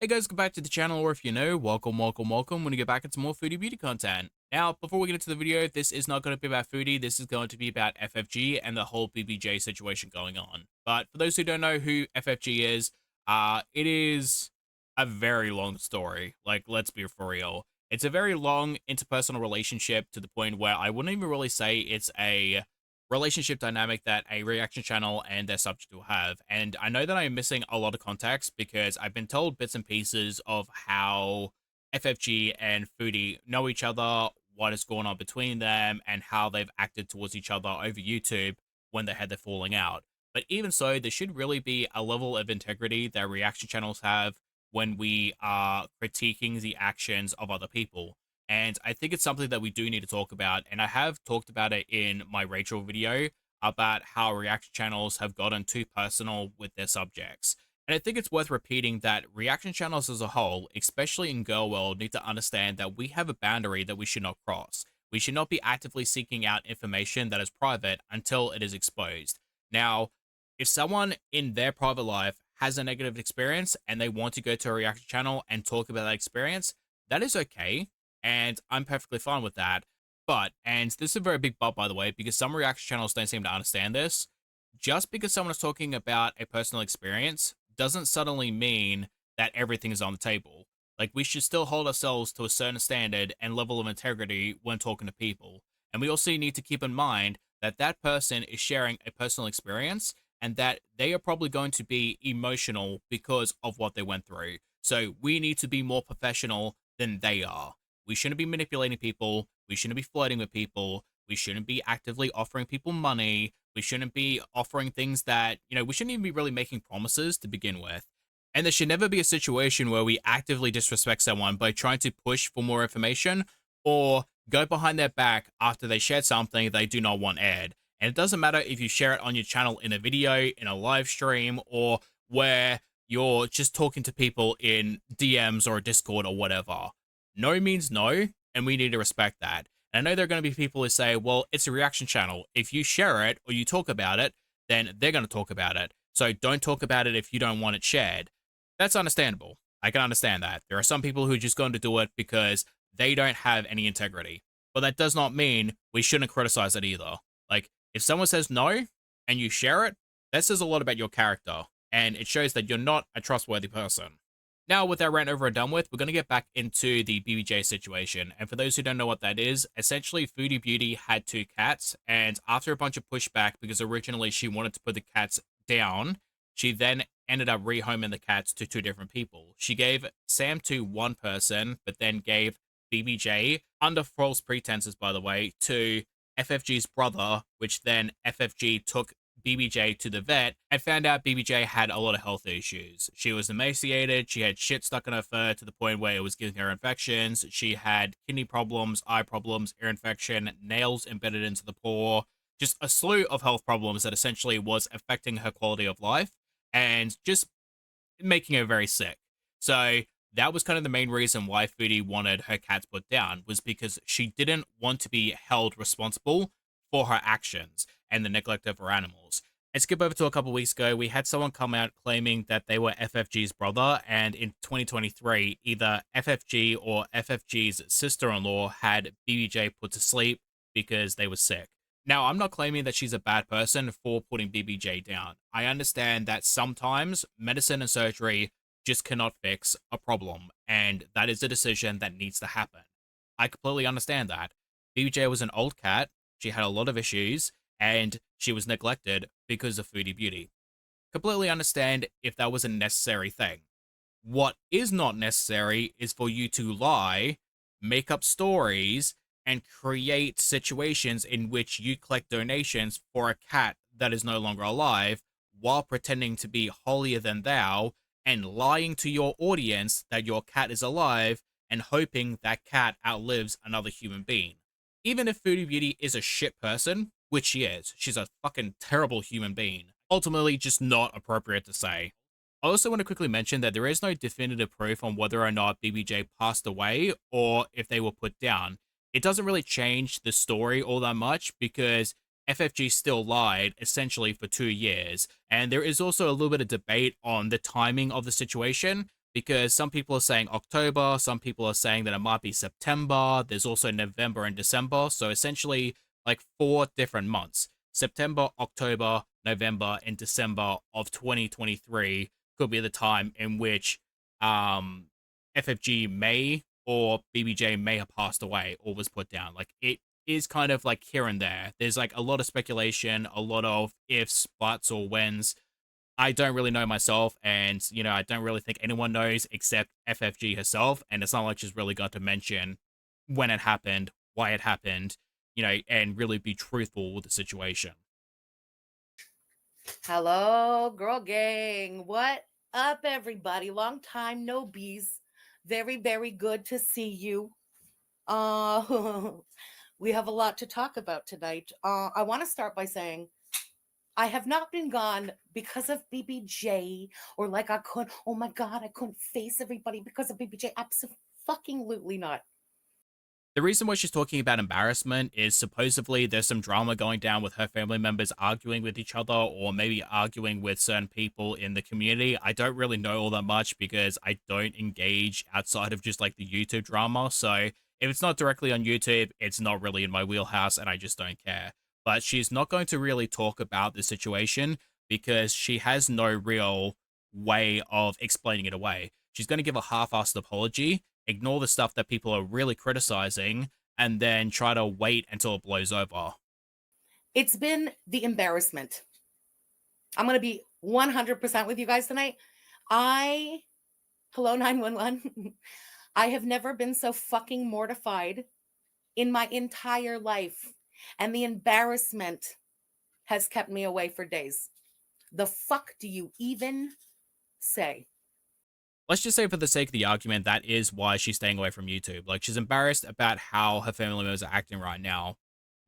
Hey guys, come back to the channel, or if you're new, welcome. When we get back into more foodie beauty content. Now, before we get into the video, this is not going to be about foodie. This is going to be about FFG and the whole BBJ situation going on. But for those who don't know who FFG is, it is a very long story. Like, let's be for real. It's a very long interpersonal relationship to the point where I wouldn't even really say it's a relationship dynamic that a reaction channel and their subject will have. And I know that I'm missing a lot of context because I've been told bits and pieces of how FFG and Foodie know each other, what is going on between them, and how they've acted towards each other over YouTube when they had their falling out. But even so, there should really be a level of integrity that reaction channels have when we are critiquing the actions of other people. And I think it's something that we do need to talk about. And I have talked about it in my Rachel video about how reaction channels have gotten too personal with their subjects. And I think it's worth repeating that reaction channels as a whole, especially in girl world, need to understand that we have a boundary that we should not cross. We should not be actively seeking out information that is private until it is exposed. Now, if someone in their private life has a negative experience and they want to go to a reaction channel and talk about that experience, that is okay, and I'm perfectly fine with that. But, and this is a very big but, by the way, because some reaction channels don't seem to understand this, just because someone is talking about a personal experience doesn't suddenly mean that everything is on the table. Like, we should still hold ourselves to a certain standard and level of integrity when talking to people. And we also need to keep in mind that that person is sharing a personal experience and that they are probably going to be emotional because of what they went through. So we need to be more professional than they are. We shouldn't be manipulating people. We shouldn't be flirting with people. We shouldn't be actively offering people money. We shouldn't be offering things that, we shouldn't even be really making promises to begin with. And there should never be a situation where we actively disrespect someone by trying to push for more information or go behind their back after they shared something they do not want aired. And it doesn't matter if you share it on your channel in a video, in a live stream, or where you're just talking to people in DMs or Discord or whatever. No means no, and we need to respect that. And I know there are going to be people who say, well, it's a reaction channel. If you share it or you talk about it, then they're going to talk about it. So don't talk about it if you don't want it shared. That's understandable. I can understand that. There are some people who are just going to do it because they don't have any integrity. But that does not mean we shouldn't criticize it either. Like, if someone says no and you share it, that says a lot about your character. And it shows that you're not a trustworthy person. Now, with that rant over and done with, we're going to get back into the BBJ situation. And for those who don't know what that is, essentially Foodie Beauty had two cats, and after a bunch of pushback, because originally she wanted to put the cats down, she then ended up rehoming the cats to two different people. She gave Sam to one person, but then gave BBJ, under false pretenses, by the way, to FFG's brother, which then FFG took BBJ to the vet and found out BBJ had a lot of health issues. She was emaciated, she had shit stuck in her fur to the point where it was giving her infections, she had kidney problems, eye problems, ear infection, nails embedded into the paw, just a slew of health problems that essentially was affecting her quality of life and just making her very sick. So that was kind of the main reason why Foodie wanted her cats put down, was because she didn't want to be held responsible for her actions and the neglect of her animals. And skip over to a couple weeks ago, we had someone come out claiming that they were FFG's brother, and in 2023, either FFG or FFG's sister-in-law had BBJ put to sleep because they were sick. Now, I'm not claiming that she's a bad person for putting BBJ down. I understand that sometimes medicine and surgery just cannot fix a problem, and that is a decision that needs to happen. I completely understand that. BBJ was an old cat, she had a lot of issues, and she was neglected because of Foodie Beauty. Completely understand if that was a necessary thing. What is not necessary is for you to lie, make up stories, and create situations in which you collect donations for a cat that is no longer alive while pretending to be holier than thou and lying to your audience that your cat is alive and hoping that cat outlives another human being. Even if Foodie Beauty is a shit person, which she is, she's a fucking terrible human being, ultimately just not appropriate to say. I also want to quickly mention that there is no definitive proof on whether or not BBJ passed away or if they were put down. It doesn't really change the story all that much because FFG still lied essentially for 2 years. And there is also a little bit of debate on the timing of the situation. because some people are saying October, some people are saying that it might be September. There's also November and December. So essentially, like 4 different months: September, October, November, and December of 2023 could be the time in which um, FFG may or BBJ may have passed away or was put down. Like it is kind of like here and there. There's like a lot of speculation, a lot of ifs, buts, or whens. I don't really know myself, and I don't really think anyone knows except FFG herself. And it's not like she's really got to mention when it happened, why it happened, and really be truthful with the situation. Hello, girl gang. What up, everybody? Long time no bees. Very, very good to see you. Uh, we have a lot to talk about tonight. I want to start by saying I have not been gone because of BBJ or like I couldn't. Oh my God, I couldn't face everybody because of BBJ. Absolutely not. The reason why she's talking about embarrassment is supposedly there's some drama going down with her family members arguing with each other or maybe arguing with certain people in the community. I don't really know all that much because I don't engage outside of just like the YouTube drama. So if it's not directly on YouTube, it's not really in my wheelhouse and I just don't care. But she's not going to really talk about the situation because she has no real way of explaining it away. She's going to give a half-assed apology, ignore the stuff that people are really criticizing, and then try to wait until it blows over. It's been the embarrassment. I'm going to be 100% with you guys tonight. Hello, 911. I have never been so fucking mortified in my entire life. And the embarrassment has kept me away for days. The fuck do you even say? Let's just say, for the sake of the argument, that is why she's staying away from YouTube. Like, she's embarrassed about how her family members are acting right now.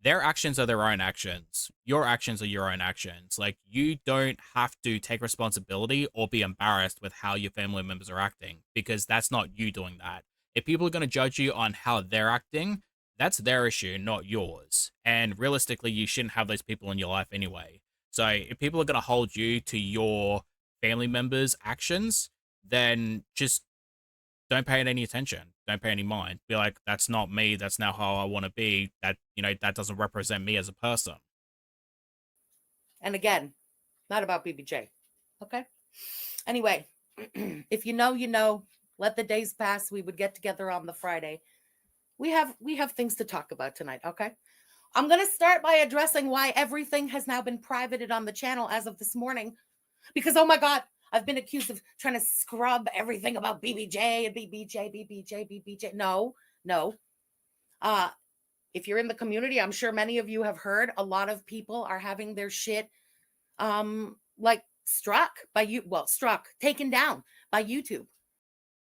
Their actions are their own actions. Your actions are your own actions. Like, you don't have to take responsibility or be embarrassed with how your family members are acting because that's not you doing that. If people are going to judge you on how they're acting, that's their issue, not yours. And realistically, you shouldn't have those people in your life anyway. So if people are going to hold you to your family members' actions, then just don't pay it any attention. Don't pay any mind. Be like, that's not me. That's not how I want to be. That doesn't represent me as a person. And again, not about BBJ. Okay. Anyway, if you know, you know, let the days pass. We would get together on the Friday. We have things to talk about tonight. Okay. I'm going to start by addressing why everything has now been privated on the channel as of this morning. Because, oh my God, I've been accused of trying to scrub everything about BBJ and BBJ. No. If you're in the community, I'm sure many of you have heard a lot of people are having their shit like taken down by YouTube.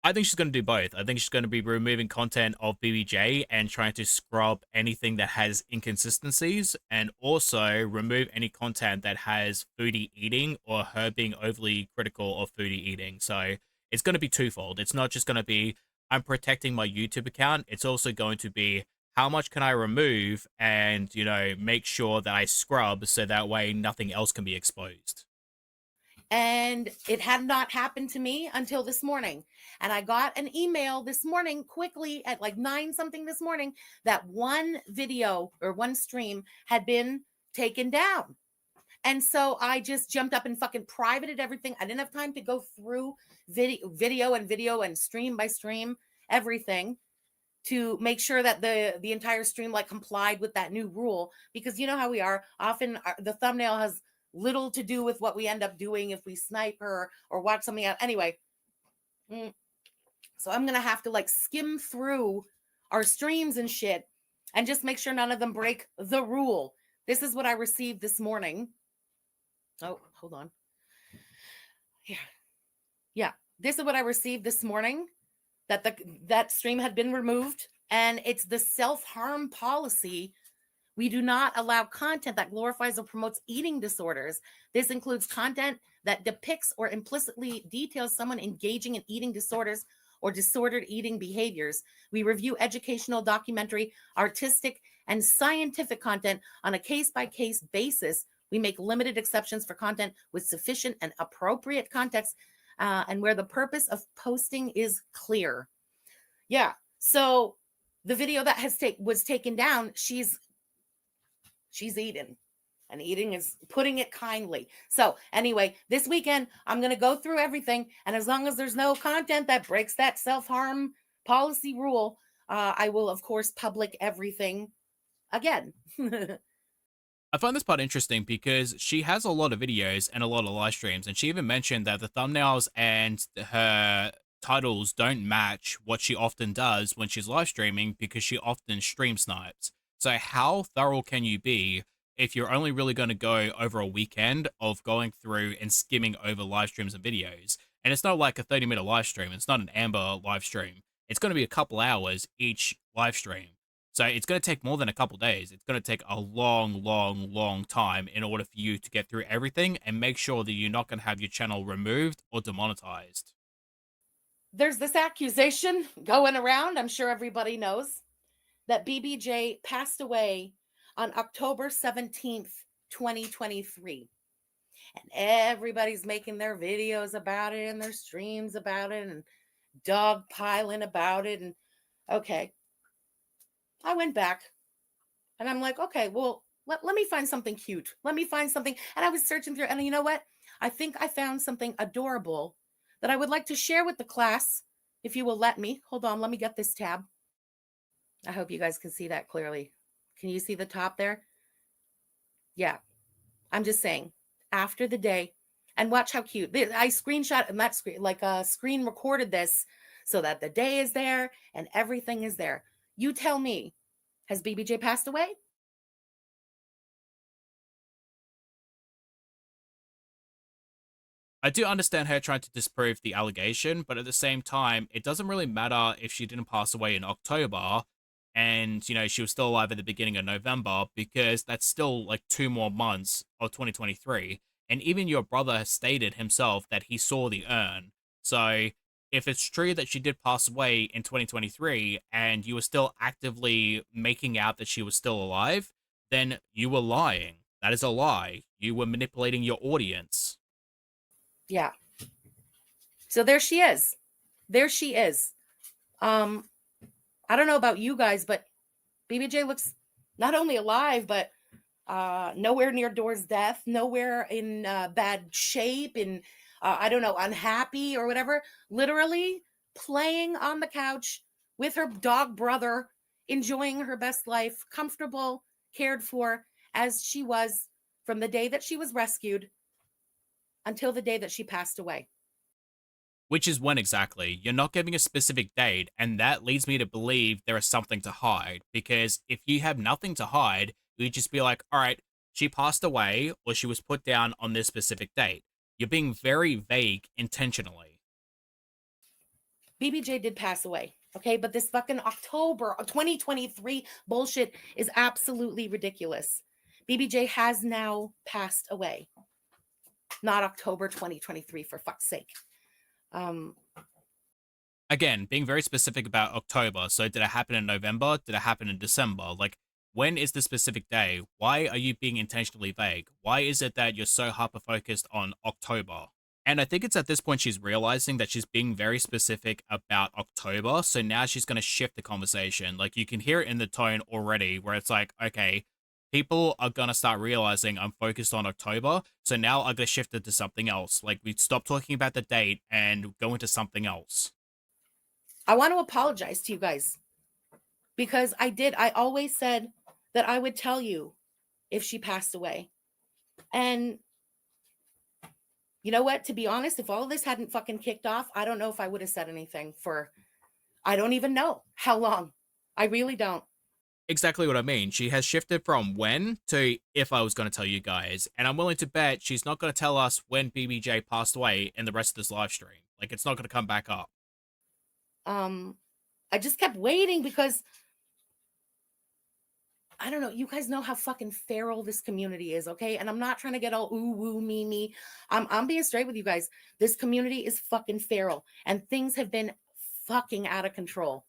I think she's going to do both. I think she's going to be removing content of BBJ and trying to scrub anything that has inconsistencies, and also remove any content that has foodie eating or her being overly critical of foodie eating. So it's going to be twofold. It's not just going to be, I'm protecting my YouTube account. It's also going to be, how much can I remove and, make sure that I scrub so that way nothing else can be exposed. And it had not happened to me until this morning. And I got an email this morning quickly at like 9 something this morning that one video or one stream had been taken down. And so I just jumped up and fucking privated everything. I didn't have time to go through video and stream by stream everything to make sure that the entire stream like complied with that new rule, because you know how we are. Often the thumbnail has little to do with what we end up doing if we snipe her or watch something out. Anyway, so I'm going to have to like skim through our streams and shit and just make sure none of them break the rule. This is what I received this morning. Oh, hold on. Yeah. This is what I received this morning, that stream had been removed, and it's the self-harm policy. We do not allow content that glorifies or promotes eating disorders. This includes content that depicts or implicitly details someone engaging in eating disorders or disordered eating behaviors. We review educational, documentary, artistic, and scientific content on a case-by-case basis. We make limited exceptions for content with sufficient and appropriate context and where the purpose of posting is clear. Yeah. So the video that was taken down, she's eating. And eating is putting it kindly. So anyway, this weekend, I'm going to go through everything. And as long as there's no content that breaks that self-harm policy rule, I will, of course, public everything again. I find this part interesting because she has a lot of videos and a lot of live streams, and she even mentioned that the thumbnails and her titles don't match what she often does when she's live streaming because she often stream snipes. So how thorough can you be if you're only really going to go over a weekend of going through and skimming over live streams and videos? And it's not like a 30-minute live stream. It's not an Amber live stream. It's going to be a couple hours each live stream. So it's going to take more than a couple days. It's going to take a long, long, long time in order for you to get through everything and make sure that you're not going to have your channel removed or demonetized. There's this accusation going around, I'm sure everybody knows, that BBJ passed away on October 17th, 2023. And everybody's making their videos about it and their streams about it and dog piling about it. And okay, I went back and I'm like, okay, well, let me find something cute. Let me find something. And I was searching through, and you know what? I think I found something adorable that I would like to share with the class, if you will let me. Hold on, let me get this tab. I hope you guys can see that clearly. Can you see the top there? Yeah, I'm just saying, after the day, and watch how cute. I screenshot and that screen, like a screen recorded this so that the day is there and everything is there. You tell me, has BBJ passed away? I do understand her trying to disprove the allegation, but at the same time, it doesn't really matter if she didn't pass away in October and, you know, she was still alive at the beginning of November because that's still like 2 more months of 2023. And even your brother has stated himself that he saw the urn. So if it's true that she did pass away in 2023 and you were still actively making out that she was still alive, then you were lying. That is a lie. You were manipulating your audience. Yeah. So there she is. There she is. I don't know about you guys, but BBJ looks not only alive, but nowhere near Door's death, nowhere in bad shape, and I don't know, unhappy or whatever. Literally playing on the couch with her dog brother, enjoying her best life, comfortable, cared for, as she was from the day that she was rescued until the day that she passed away. Which is when exactly? You're not giving a specific date, and that leads me to believe there is something to hide. Because if you have nothing to hide, you'd just be like, all right, she passed away, or she was put down on this specific date. You're being very vague intentionally. BBJ did pass away, okay? But this fucking October of 2023 bullshit is absolutely ridiculous. BBJ has now passed away. Not October 2023, for fuck's sake. Again, being very specific about October. So did it happen in November? Did it happen in December? Like, when is the specific day? Why are you being intentionally vague? Why is it that you're so hyper-focused on October? And I think it's at this point she's realizing that she's being very specific about October. So now she's going to shift the conversation. Like, you can hear it in the tone already where it's like, okay, people are going to start realizing I'm focused on October. So now I'm going to shift it to something else. Like, we stop talking about the date and go into something else. I want to apologize to you guys because I always said that I would tell you if she passed away. And you know what? To be honest, if all of this hadn't fucking kicked off, I don't know if I would have said anything for, I don't even know how long. I really don't. Exactly what I mean. She has shifted from when to if I was going to tell you guys. And I'm willing to bet she's not going to tell us when BBJ passed away in the rest of this live stream. Like, it's not going to come back up. I just kept waiting because I don't know. You guys know how fucking feral this community is, okay? And I'm not trying to get all ooh woo me. I'm being straight with you guys. This community is fucking feral, and things have been fucking out of control.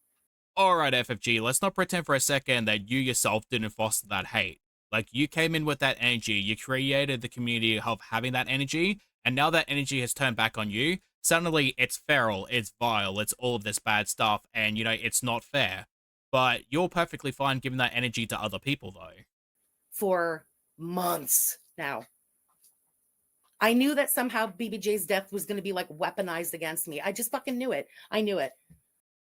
All right, FFG, let's not pretend for a second that you yourself didn't foster that hate. Like, you came in with that energy, you created the community of having that energy, and now that energy has turned back on you. suddenly it's feral, it's vile, it's all of this bad stuff, and, it's not fair. But you're perfectly fine giving that energy to other people, though. For months now. I knew that somehow BBJ's death was going to be like weaponized against me. I just fucking knew it. I knew it.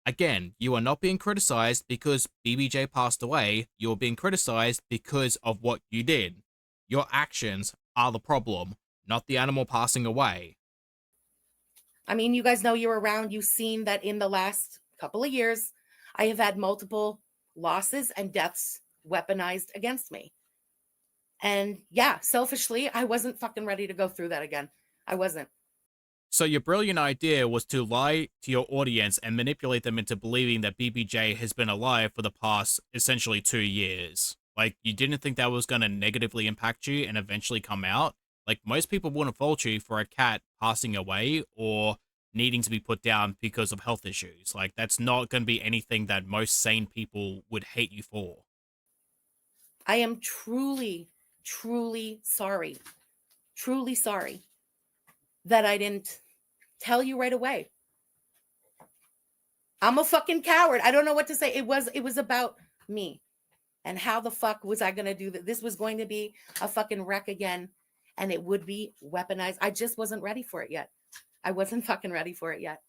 Again, you are not being criticized because BBJ passed away. You're being criticized because of what you did. Your actions are the problem, not the animal passing away. I mean, you guys know you're around. You've seen that in the last couple of years, I have had multiple losses and deaths weaponized against me. And yeah, selfishly, I wasn't fucking ready to go through that again. I wasn't. So your brilliant idea was to lie to your audience and manipulate them into believing that BBJ has been alive for the past essentially 2 years. Like, you didn't think that was going to negatively impact you and eventually come out? Like, most people wouldn't fault you for a cat passing away or needing to be put down because of health issues. Like, that's not going to be anything that most sane people would hate you for. I am truly, truly sorry. Truly sorry that I didn't tell you right away. I'm a fucking coward. I don't know what to say. It was about me. And how the fuck was I going to do that? This was going to be a fucking wreck again, and it would be weaponized. I just wasn't ready for it yet. I wasn't fucking ready for it yet.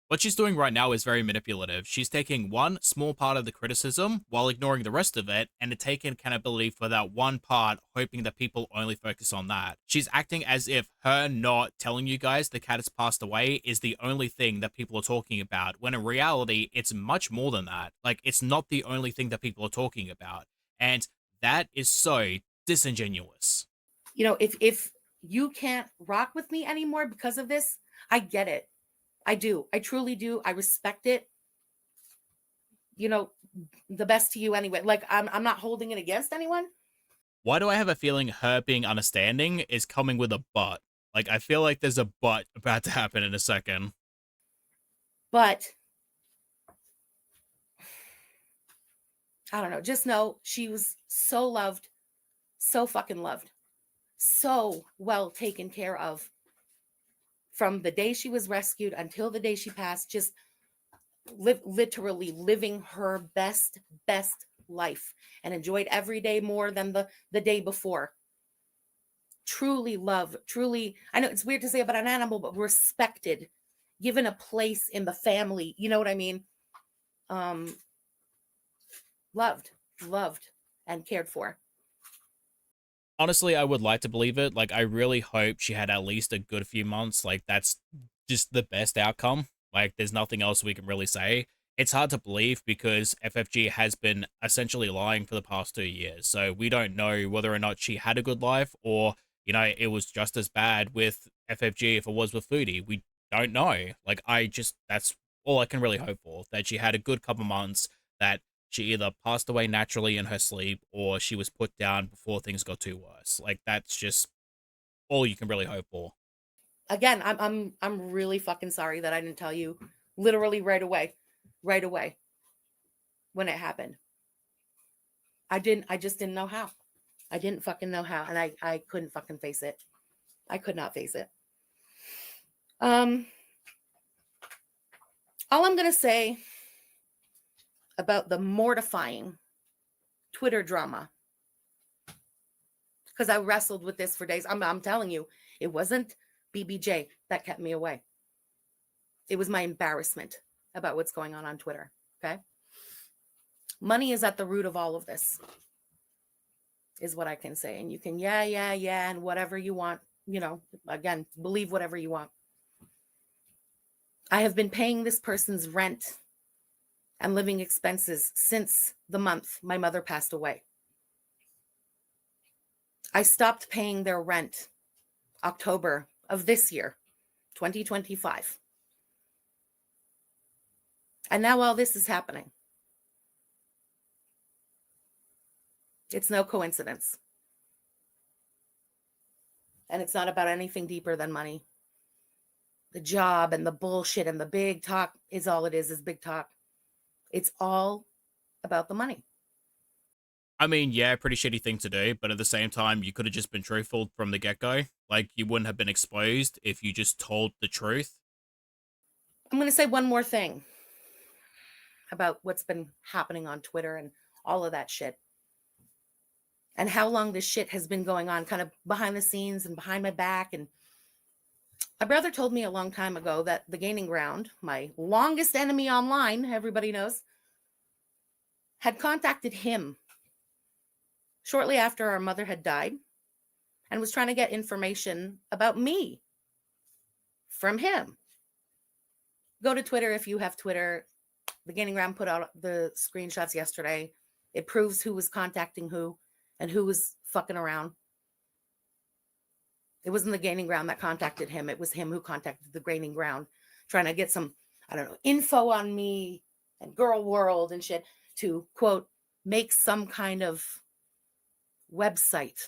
What she's doing right now is very manipulative. She's taking one small part of the criticism while ignoring the rest of it, and taking accountability for that one part, hoping that people only focus on that. She's acting as if her not telling you guys the cat has passed away is the only thing that people are talking about, when in reality, it's much more than that. Like, it's not the only thing that people are talking about. And that is so disingenuous. You know, if you can't rock with me anymore because of this, I get it. I do. I truly do. I respect it. You know, the best to you anyway. Like, I'm not holding it against anyone. Why do I have a feeling her being understanding is coming with a but? Like, I feel like there's a but about to happen in a second. But I don't know. Just know she was so loved, so fucking loved, so well taken care of from the day she was rescued until the day she passed. Just literally living her best life and enjoyed every day more than the day before. Truly love, truly, I know it's weird to say about an animal, but respected, given a place in the family, you know what I mean? Loved and cared for. Honestly, I would like to believe it. Like, I really hope she had at least a good few months. Like, that's just the best outcome. Like, there's nothing else we can really say. It's hard to believe because FFG has been essentially lying for the past 2 years. So we don't know whether or not she had a good life, or, it was just as bad with FFG if it was with Foodie. We don't know. Like, that's all I can really hope for, that she had a good couple months, that she either passed away naturally in her sleep or she was put down before things got too worse. Like, that's just all you can really hope for. Again, I'm really fucking sorry that I didn't tell you literally right away when it happened. I just didn't know how. I didn't fucking know how, and I couldn't fucking face it. I could not face it. All I'm going to say about the mortifying Twitter drama, because I wrestled with this for days. I'm telling you, it wasn't BBJ that kept me away. It was my embarrassment about what's going on Twitter. Okay. Money is at the root of all of this, is what I can say. And you can, yeah, and whatever you want, again, believe whatever you want. I have been paying this person's rent and living expenses since the month my mother passed away. I stopped paying their rent October of this year, 2025. And now all this is happening. It's no coincidence. And it's not about anything deeper than money. The job and the bullshit and the big talk is all it is big talk. It's all about the money. I mean, yeah, pretty shitty thing to do, but at the same time, you could have just been truthful from the get-go. Like, you wouldn't have been exposed if you just told the truth? I'm going to say one more thing about what's been happening on Twitter and all of that shit. And how long this shit has been going on, kind of behind the scenes and behind my back. And my brother told me a long time ago that the Gaining Ground, my longest enemy online, everybody knows, had contacted him shortly after our mother had died and was trying to get information about me from him. Go to Twitter if you have Twitter. The Gaining Ground put out the screenshots yesterday. It proves who was contacting who and who was fucking around. It wasn't the Gaining Ground that contacted him. It was him who contacted the Gaining Ground, trying to get some, I don't know, info on me and Girl World and shit to, quote, make some kind of website.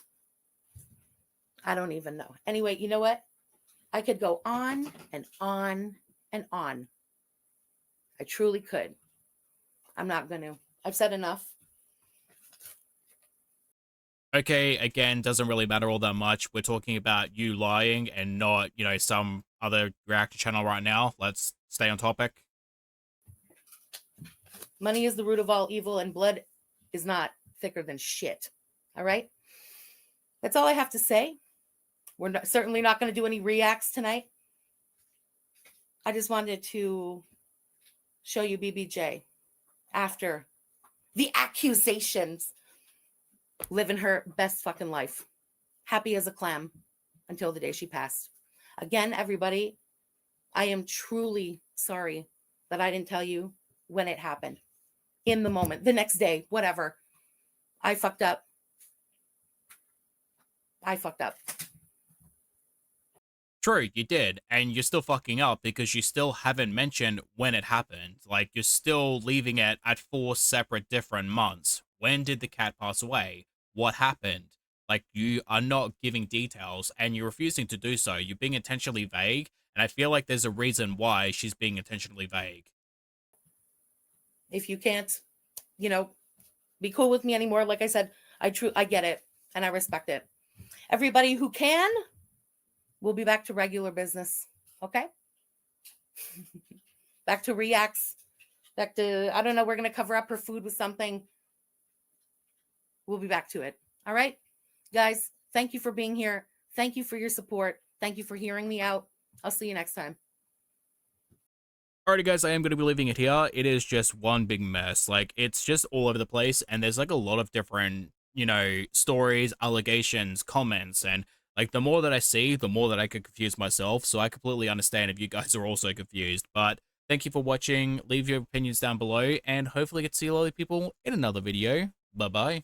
I don't even know. Anyway, you know what? I could go on and on and on. I truly could. I'm not going to. I've said enough. Okay, again, doesn't really matter all that much. We're talking about you lying and not, you know, some other reactor channel right now. Let's stay on topic. Money is the root of all evil, and blood is not thicker than shit. All right? That's all I have to say. We're certainly not going to do any reacts tonight. I just wanted to show you BBJ after the accusations, living her best fucking life, happy as a clam until the day she passed. Again, everybody, I am truly sorry that I didn't tell you when it happened, in the moment, the next day, whatever. I fucked up. True, you did, and you're still fucking up because you still haven't mentioned when it happened. Like, you're still leaving it at 4 separate different months. When did the cat pass away? What happened? Like, you are not giving details, and you're refusing to do so. You're being intentionally vague, and I feel like there's a reason why she's being intentionally vague. If you can't, you know, be cool with me anymore, like I said, I get it, and I respect it. Everybody who can, we'll be back to regular business. Okay? Back to reacts. Back to, I don't know, we're going to cover up her food with something. We'll be back to it. All right? Guys, thank you for being here. Thank you for your support. Thank you for hearing me out. I'll see you next time. Alrighty guys, I am going to be leaving it here. It is just one big mess. Like, it's just all over the place, and there's like a lot of different, you know, stories, allegations, comments, and like the more that I see, the more that I could confuse myself. So I completely understand if you guys are also confused. But thank you for watching. Leave your opinions down below, and hopefully get to see a lot of people in another video. Bye bye.